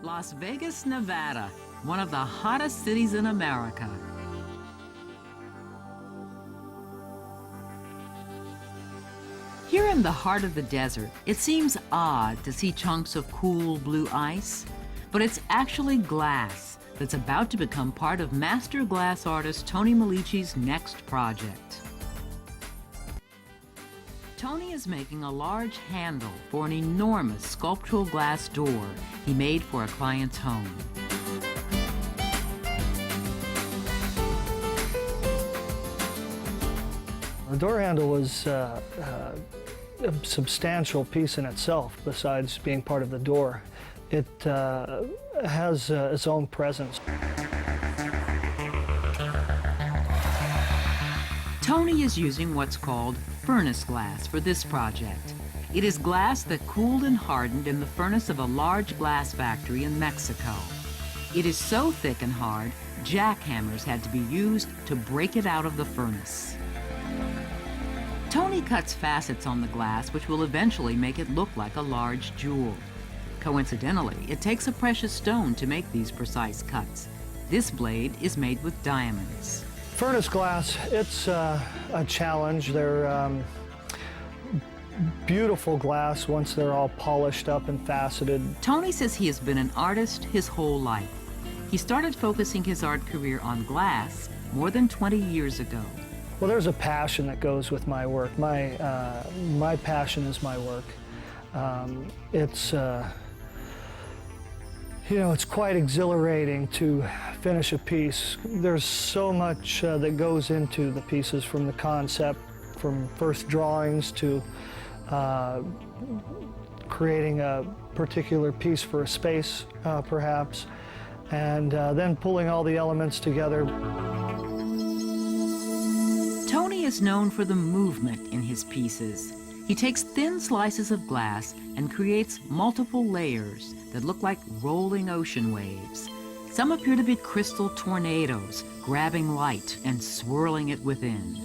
Las Vegas, Nevada, one of the hottest cities in America. Here in the heart of the desert, it seems odd to see chunks of cool blue ice, but it's actually glass that's about to become part of master glass artist Tony Milici's next project. Tony is making a large handle for an enormous sculptural glass door he made for a client's home. The door handle was a substantial piece in itself, besides being part of the door. It has its own presence. Tony is using what's called furnace glass for this project. It is glass that cooled and hardened in the furnace of a large glass factory in Mexico. It is so thick and hard, jackhammers had to be used to break it out of the furnace. Tony cuts facets on the glass which will eventually make it look like a large jewel. Coincidentally, it takes a precious stone to make these precise cuts. This blade is made with diamonds. Furnace glass, it's a challenge. They're beautiful glass once they're all polished up and faceted. Tony says he has been an artist his whole life. He started focusing his art career on glass more than 20 years ago. Well, there's a passion that goes with my work. My passion is my work. It's quite exhilarating to finish a piece. There's so much that goes into the pieces, from the concept, from first drawings to creating a particular piece for a space, perhaps, and then pulling all the elements together. Tony is known for the movement in his pieces. He takes thin slices of glass and creates multiple layers that look like rolling ocean waves. Some appear to be crystal tornadoes, grabbing light and swirling it within.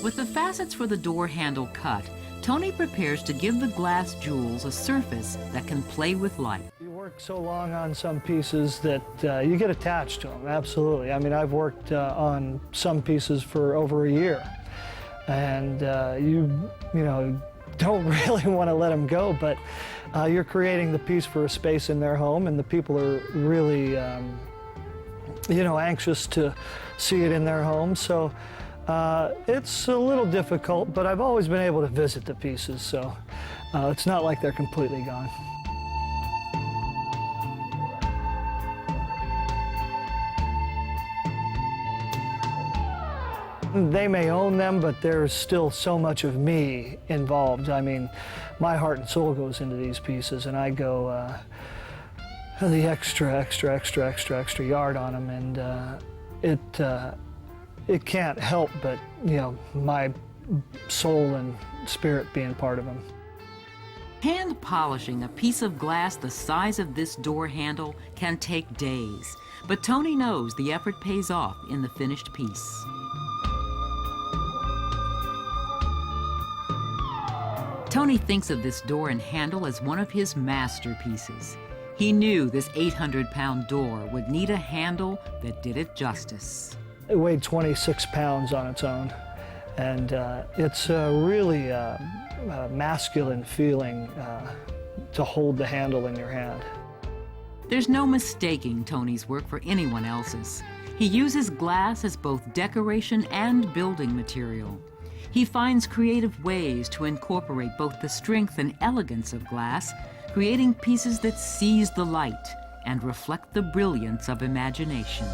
With the facets for the door handle cut, Tony prepares to give the glass jewels a surface that can play with light. You work so long on some pieces that you get attached to them, absolutely. I mean, I've worked on some pieces for over a year, and you don't really want to let them go, but you're creating the piece for a space in their home, and the people are really, anxious to see it in their home. So it's a little difficult, but I've always been able to visit the pieces, so it's not like they're completely gone. They may own them, but there's still so much of me involved. I mean, my heart and soul goes into these pieces, and I go the extra yard on them, and it can't help but, my soul and spirit being part of them. Hand polishing a piece of glass the size of this door handle can take days, but Tony knows the effort pays off in the finished piece. Tony thinks of this door and handle as one of his masterpieces. He knew this 800-pound door would need a handle that did it justice. It weighed 26 pounds on its own, and it's a really masculine feeling to hold the handle in your hand. There's no mistaking Tony's work for anyone else's. He uses glass as both decoration and building material. He finds creative ways to incorporate both the strength and elegance of glass, creating pieces that seize the light and reflect the brilliance of imagination.